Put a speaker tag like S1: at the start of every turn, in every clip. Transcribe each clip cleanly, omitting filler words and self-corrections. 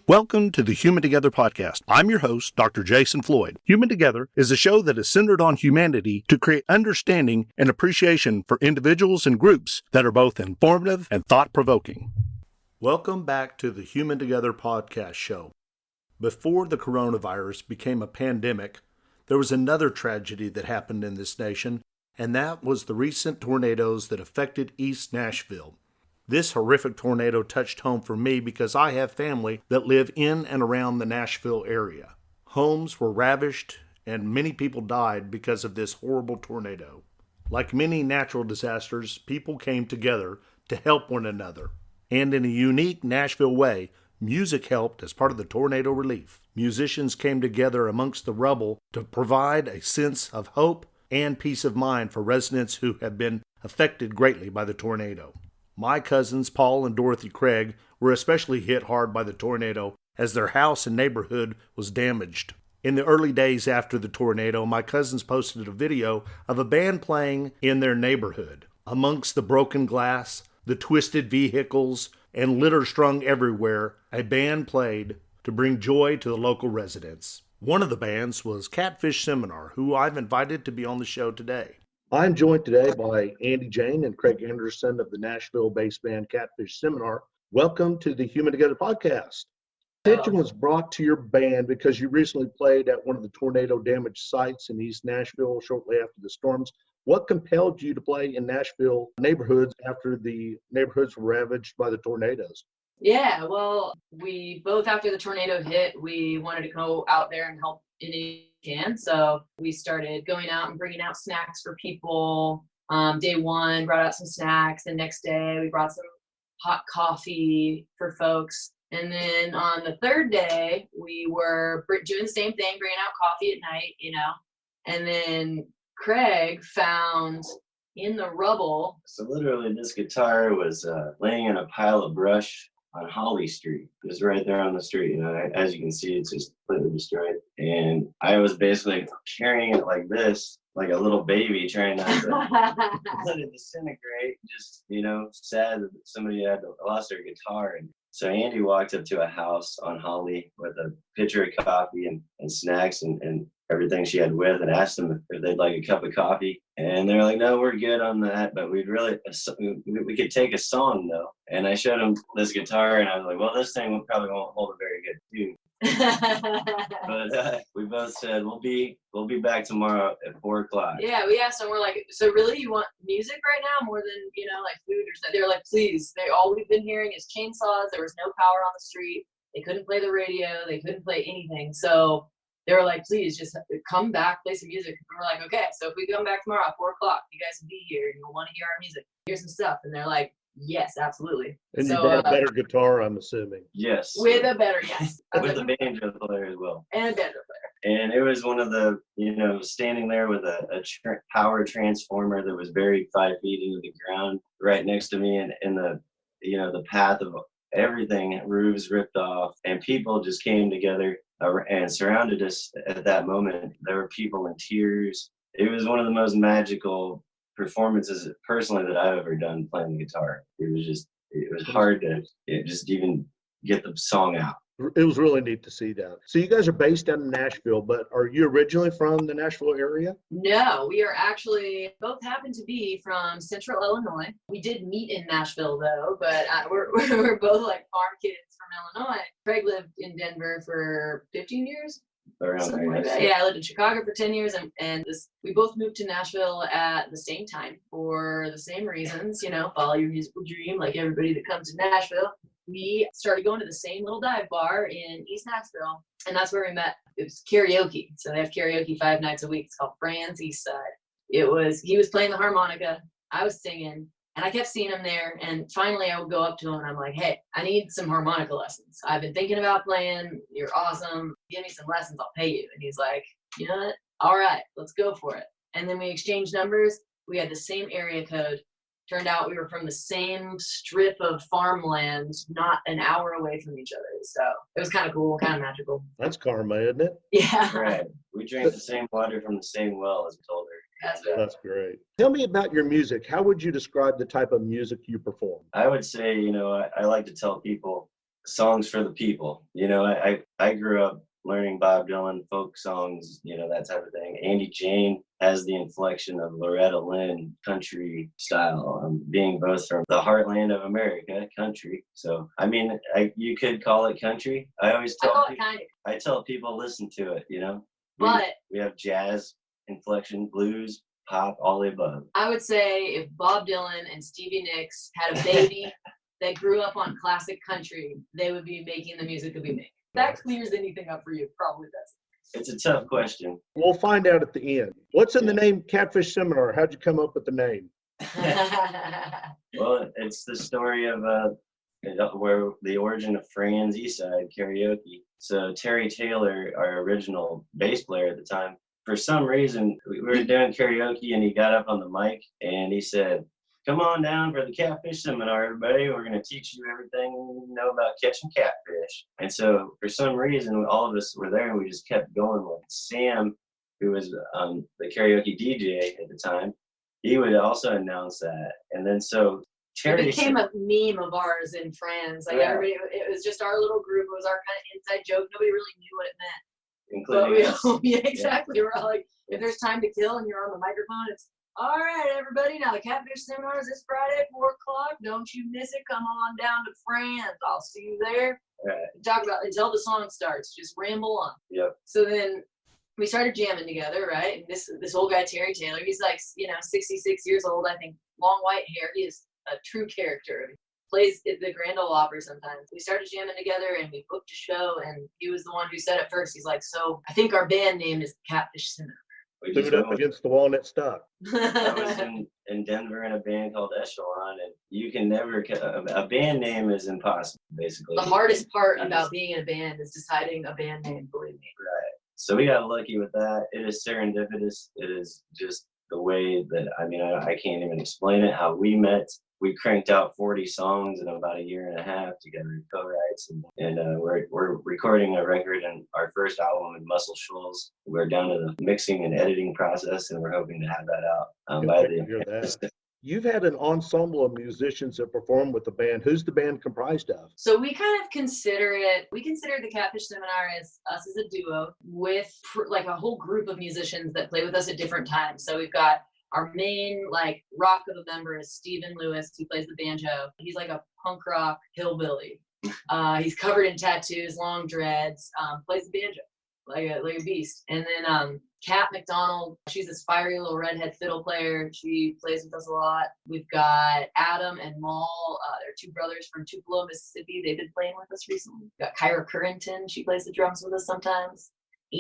S1: Welcome to the Human Together podcast. I'm your host, Dr. Jason Floyd. Human Together is a show that is centered on humanity to create understanding and appreciation for individuals and groups that are both informative and thought-provoking. Welcome back to the Human Together podcast show. Before the coronavirus became a pandemic, there was another tragedy that happened in this nation, and that was the recent tornadoes that affected East Nashville. This horrific tornado touched home for me because I have family that live in and around the Nashville area. Homes were ravished and many people died because of this horrible tornado. Like many natural disasters, people came together to help one another. And in a unique Nashville way, music helped as part of the tornado relief. Musicians came together amongst the rubble to provide a sense of hope and peace of mind for residents who have been affected greatly by the tornado. My cousins, Paul and Dorothy Craig, were especially hit hard by the tornado as their house and neighborhood was damaged. In the early days after the tornado, my cousins posted a video of a band playing in their neighborhood. Amongst the broken glass, the twisted vehicles, and litter strung everywhere, a band played to bring joy to the local residents. One of the bands was Catfish Seminar, who I've invited to be on the show today. I'm joined today by Andi Jane and Craig Anderson of the Nashville-based band Catfish Seminar. Welcome to the Human Together podcast. Attention was brought to your band because you recently played at one of the tornado-damaged sites in East Nashville shortly after the storms. What compelled you to play in Nashville neighborhoods after the neighborhoods were ravaged by the tornadoes?
S2: Yeah, well, we both, after the tornado hit, we wanted to go out there and help any can. So we started going out and bringing out snacks for people. Day one, brought out some snacks. The next day, we brought some hot coffee for folks. And then on the third day, we were doing the same thing, bringing out coffee at night, And then Craig found in the rubble.
S3: So literally this guitar was laying in a pile of brush on Holly Street. It was right there on the street. As you can see, it's just completely destroyed. And I was basically carrying it like this, like a little baby, trying not to let it disintegrate. Just, sad that somebody had lost their guitar. And so Andi walked up to a house on Holly with a pitcher of coffee and snacks and everything she had with, and asked them if they'd like a cup of coffee. And they're like, no, we're good on that, but we could take a song though. And I showed them this guitar and I was like, well, this thing probably won't hold a very good tune. But we both said we'll be back tomorrow at 4:00.
S2: Yeah, we asked them, we're like, so really you want music right now more than like food or something? They were like, please. All we've been hearing is chainsaws. There was no power on the street. They couldn't play the radio. They couldn't play anything. So they were like, please just come back, play some music. And we're like, okay, so if we come back tomorrow at 4:00, you guys will be here. You'll want to hear our music. Here's some stuff. And they're like, yes, absolutely.
S1: And you brought a better guitar, I'm assuming.
S3: Yes.
S2: With a better, yes.
S3: With a banjo player as well.
S2: And a banjo player.
S3: And it was one of the, standing there with a power transformer that was buried 5 feet into the ground right next to me, and in the path of everything, roofs ripped off, and people just came together and surrounded us at that moment. There were people in tears. It was one of the most magical performances personally that I've ever done playing the guitar. It was hard to just even get the song out.
S1: It was really neat to see that. So you guys are based down in Nashville, but are you originally from the Nashville area?
S2: No, we are actually both happen to be from Central Illinois. We did meet in Nashville though, but we're both like farm kids from Illinois. Craig lived in Denver for 15 years.
S3: Around there,
S2: like that. Yeah, I lived in Chicago for 10 years, and we both moved to Nashville at the same time for the same reasons, follow your musical dream like everybody that comes to Nashville. We started going to the same little dive bar in East Nashville, and that's where we met. It was karaoke. So they have karaoke 5 nights a week. It's called Fran's East Side. He was playing the harmonica, I was singing, and I kept seeing him there. And finally I would go up to him and I'm like, hey, I need some harmonica lessons. I've been thinking about playing. You're awesome. Give me some lessons. I'll pay you. And he's like, you know what? All right, let's go for it. And then we exchanged numbers. We had the same area code. Turned out we were from the same strip of farmland, not an hour away from each other. So it was kind of cool, kind of magical.
S1: That's karma, isn't it?
S2: Yeah.
S3: Right. We drank the same water from the same well, as we told her.
S1: That's great. Tell me about your music. How would you describe the type of music you perform?
S3: I would say, I like to tell people songs for the people. I grew up learning Bob Dylan, folk songs, that type of thing. Andy Jane has the inflection of Loretta Lynn country style, being both from the heartland of America, country. So, I mean, you could call it country. I
S2: call it kind of.
S3: I tell people, listen to it,
S2: But
S3: we have jazz, inflection, blues, pop, all the above.
S2: I would say if Bob Dylan and Stevie Nicks had a baby that grew up on classic country, they would be making the music that we make. That clears anything up for you. Probably does.
S3: It's a tough question.
S1: We'll find out at the end. What's in the name Catfish Seminar? How'd you come up with the name?
S3: Well, it's the story of where the origin of Fran's East Side karaoke. So Terry Taylor, our original bass player at the time, for some reason, we were doing karaoke and he got up on the mic and he said, "Come on down for the Catfish Seminar, everybody. We're going to teach you everything you know about catching catfish." And so for some reason, all of us were there and we just kept going with it. Sam, who was the karaoke DJ at the time, he would also announce that. And then so Terry...
S2: It became a meme of ours in France. Like everybody, it was just our little group. It was our kind of inside joke. Nobody really knew what it meant.
S3: Including us.
S2: Yeah, exactly. Yeah. We're all like, if there's time to kill and you're on the microphone, it's, "All right, everybody, now the Catfish Seminar is this Friday at 4 o'clock. Don't you miss it. Come on down to France. I'll see you there."
S3: Right.
S2: Talk about until the song starts. Just ramble on.
S3: Yep.
S2: So then we started jamming together, right? And this old guy, Terry Taylor, he's like, 66 years old, I think, long white hair. He is a true character. Plays at the Grand Ole Opry sometimes. We started jamming together and we booked a show, and he was the one who said at first, he's like, "So I think our band name is Catfish Seminar."
S1: We threw it up against the wall and it stuck.
S3: I was in Denver in a band called Echelon, and you can never, a band name is impossible, basically.
S2: The hardest part about being in a band is deciding a band name, believe me.
S3: Right. So we got lucky with that. It is serendipitous. It is just the way that, I can't even explain it, how we met. We cranked out 40 songs in about a year and a half together, co-writes, and we're recording a record and our first album in Muscle Shoals. We're down to the mixing and editing process, and we're hoping to have that out by the.
S1: You've had an ensemble of musicians that perform with the band. Who's the band comprised of?
S2: So we kind of consider the Catfish Seminar as us as a duo with like a whole group of musicians that play with us at different times. So we've got our main rock of a member is Stephen Lewis, who plays the banjo. He's like a punk rock hillbilly. He's covered in tattoos, long dreads, plays the banjo like a beast. And then Kat McDonald, she's this fiery little redhead fiddle player. She plays with us a lot. We've got Adam and Maul. They're two brothers from Tupelo, Mississippi. They've been playing with us recently. We've got Kyra Currington. She plays the drums with us sometimes.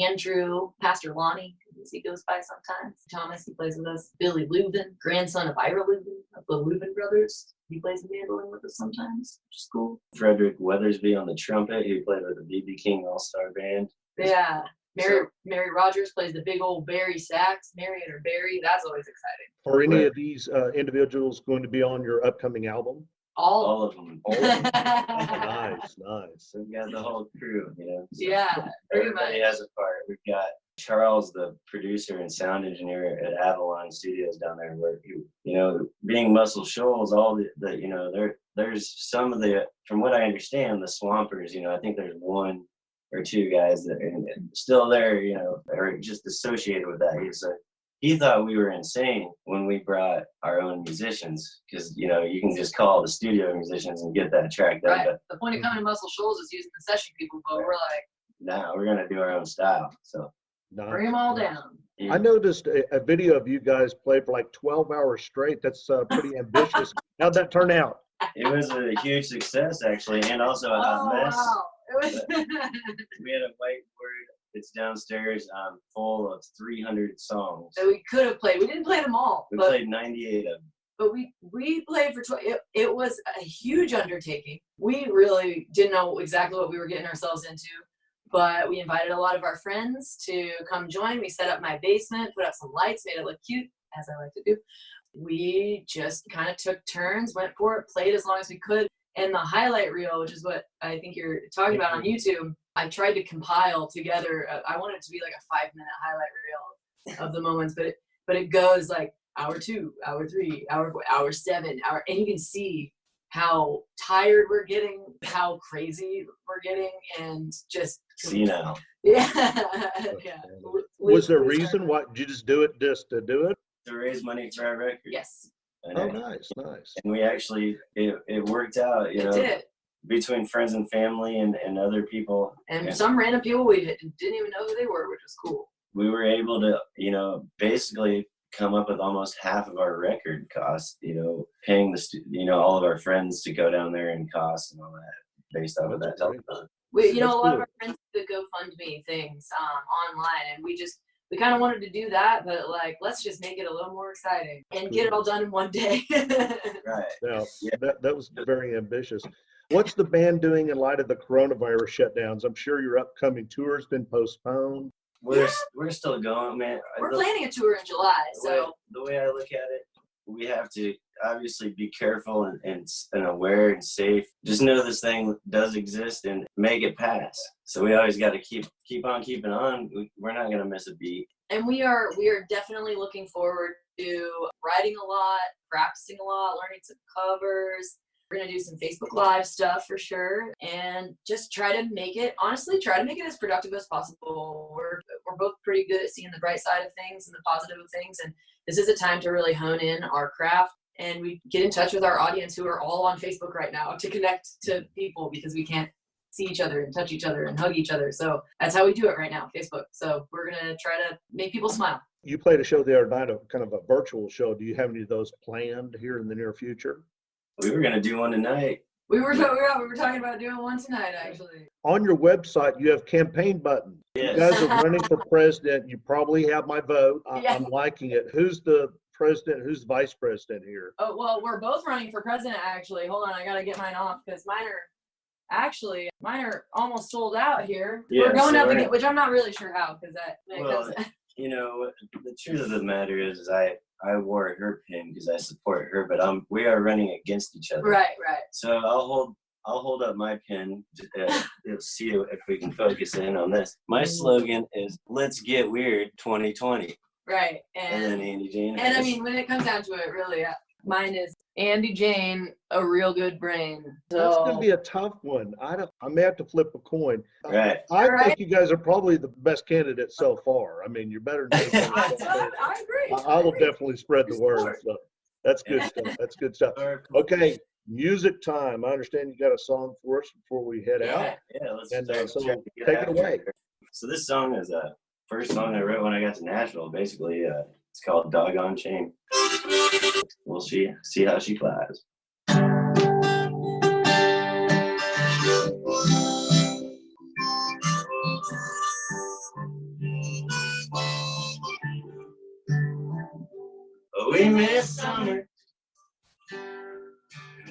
S2: Andrew, Pastor Lonnie, as he goes by sometimes. Thomas, he plays with us. Billy Leuven, grandson of Ira Leuven, of the Leuven brothers. He plays the mandolin with us sometimes, which is cool.
S3: Frederick Weathersby on the trumpet. He played with the B.B. King All-Star Band.
S2: Yeah. Mary Rogers plays the big old Barry sax. Marion or Barry, that's always exciting.
S1: Are any of these individuals going to be on your upcoming album?
S3: All of them.
S1: Nice.
S3: We've got the whole crew,
S2: So yeah,
S3: everybody has a part. We've got Charles, the producer and sound engineer at Avalon Studios down there, where being Muscle Shoals, all the there's some of the, from what I understand, the Swampers. I think there's one or two guys that are still there, are just associated with that. He thought we were insane when we brought our own musicians, because you can just call the studio musicians and get that track done.
S2: Right.
S3: But
S2: the point of coming to Muscle Shoals is using the session people, but we're like,
S3: nah, we're gonna do our own style. So
S2: bring them all down.
S1: I noticed a video of you guys play for like 12 hours straight. That's pretty ambitious. How'd that turn out?
S3: It was a huge success, actually, and also a hot mess.
S2: Wow.
S3: We had a whiteboard. It's downstairs, full of 300 songs.
S2: So we could have played. We didn't play them all.
S3: We played 98 of them.
S2: But we played for 12. It was a huge undertaking. We really didn't know exactly what we were getting ourselves into. But we invited a lot of our friends to come join. We set up my basement, put up some lights, made it look cute, as I like to do. We just kind of took turns, went for it, played as long as we could. And the highlight reel, which is what I think you're talking about on YouTube, I tried to compile together. I wanted it to be like a 5-minute highlight reel of the moments, but it goes like hour 2, hour 3, hour 4, hour 7, and you can see how tired we're getting, how crazy we're getting, and just
S3: senile.
S2: Yeah. Yeah.
S1: Was there a reason why did you just do it just to do it?
S3: To raise money for our record.
S2: Yes.
S1: Oh, nice.
S3: And we actually, it worked out, you know.
S2: It did.
S3: Between friends and family and other people.
S2: And some random people we didn't even know who they were, which was cool.
S3: We were able to, you know, basically come up with almost half of our record costs, you know, paying all of our friends to go down there and costs and all that based off of that telethon.
S2: A lot of our friends did GoFundMe things online, and we kind of wanted to do that, but like, let's just make it a little more exciting and get it all done in one day.
S3: Right.
S1: Now, that was very ambitious. What's the band doing in light of the coronavirus shutdowns? I'm sure your upcoming tour's been postponed.
S3: We're still going, man.
S2: We're planning a tour in July, so
S3: the way I look at it, we have to obviously be careful and aware and safe. Just know this thing does exist and make it pass. So we always got to keep on keeping on. We're not gonna miss a beat.
S2: And we are definitely looking forward to writing a lot, practicing a lot, learning some covers. We're going to do some Facebook Live stuff for sure, and just try to make it as productive as possible. We're both pretty good at seeing the bright side of things and the positive of things, and this is a time to really hone in our craft, and we get in touch with our audience who are all on Facebook right now to connect to people, because we can't see each other and touch each other and hug each other. So that's how we do it right now, Facebook. So we're going to try to make people smile.
S1: You played a show the other night, kind of a virtual show. Do you have any of those planned here in the near future?
S3: We were gonna do one tonight.
S2: We were talking about doing one tonight, actually.
S1: On your website, you have campaign button.
S3: Yes.
S1: You guys are running for president. You probably have my vote.
S2: Yeah.
S1: I'm liking it. Who's the president? Who's vice president here?
S2: Oh, well, we're both running for president, actually. Hold on, I gotta get mine off, because mine are almost sold out here.
S3: Yeah,
S2: we're going up again, which I'm not really sure how, because
S3: you know, the truth of the matter is I wore her pin because I support her, but we are running against each other.
S2: Right.
S3: So I'll hold up my pin. You'll see if we can focus in on this. My slogan is "Let's Get Weird 2020."
S2: Right.
S3: And then Andi Jane.
S2: And I mean, when it comes down to it, really, mine is Andi Jane, a real good brain. So
S1: that's going to be a tough one. I may have to flip a coin.
S3: Right.
S1: I think you guys are probably the best candidates so far. I mean, you're better than
S2: I agree.
S1: I will definitely spread the word. So that's good stuff. That's good stuff. Okay, music time. I understand you got a song for us before we head out.
S3: Yeah, let's
S1: so take it away.
S3: So this song is the first song I wrote when I got to Nashville. Basically, it's called "Doggone Shame." We'll see how she flies. We miss summer,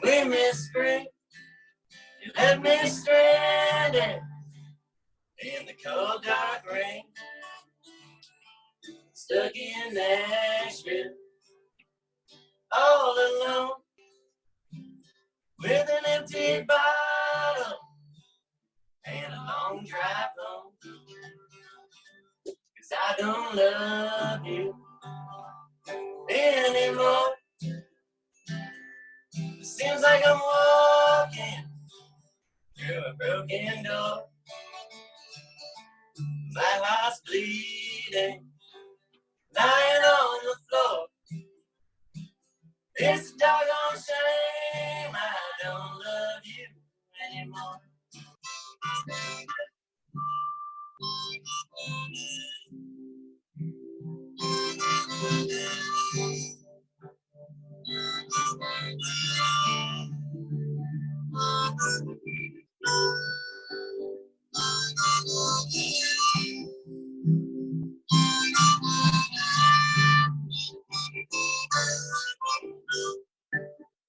S3: we miss spring. You left me stranded in the cold dark rain, stuck in Nashville, all alone, with an empty bottle and a long drive home. 'Cause I don't love you anymore. It seems like I'm walking through a broken door. My heart's bleeding, lying on the floor. It's a doggone shame I don't love you anymore.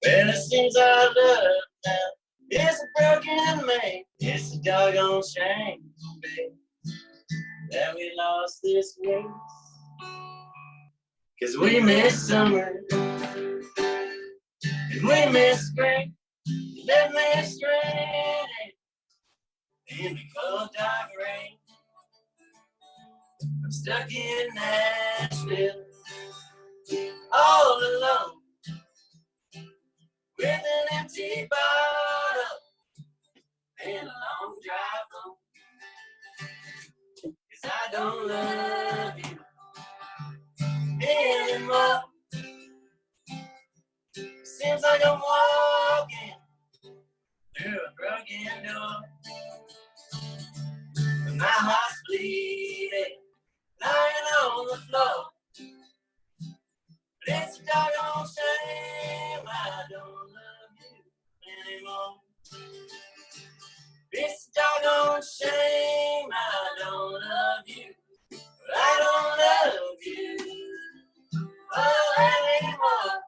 S3: Well, it seems our love now is a broken man. It's a doggone shame, babe, that we lost this race. 'Cause we miss summer and we miss spring. You left me stranded in the cold dark rain. I'm stuck in Nashville, all alone, with an empty Seems like I'm walking through a broken door. My heart's bleeding, lying on the floor. But it's a doggone shame I don't love you anymore. It's a doggone shame I don't love you. I don't love you anymore.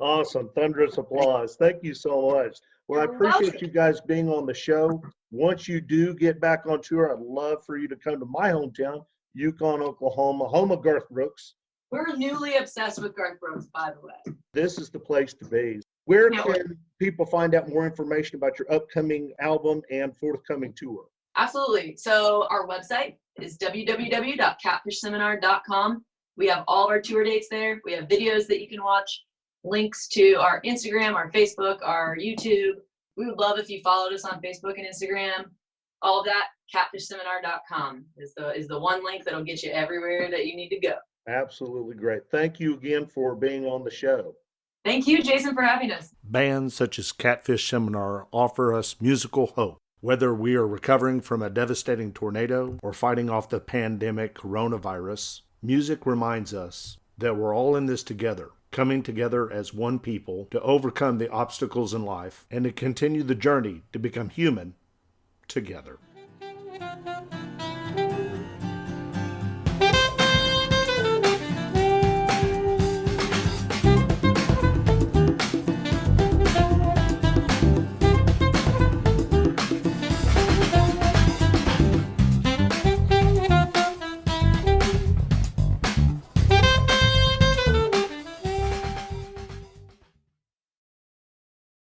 S1: Awesome. Thunderous applause. Thank you so much. Well, I appreciate you guys being on the show. Once you do get back on tour, I'd love for you to come to my hometown, Yukon, Oklahoma, home of Garth Brooks.
S2: We're newly obsessed with Garth Brooks, by the way.
S1: This is the place to be. Where can people find out more information about your upcoming album and forthcoming tour?
S2: Absolutely. So our website is www.catfishseminar.com. We have all of our tour dates there. We have videos that you can watch, links to our Instagram, our Facebook, our YouTube. We would love if you followed us on Facebook and Instagram. All of that, catfishseminar.com is the one link that'll get you everywhere that you need to go.
S1: Absolutely great. Thank you again for being on the show.
S2: Thank you, Jason, for having us.
S1: Bands such as Catfish Seminar offer us musical hope. Whether we are recovering from a devastating tornado or fighting off the pandemic coronavirus, music reminds us that we're all in this together, coming together as one people to overcome the obstacles in life and to continue the journey to become human together.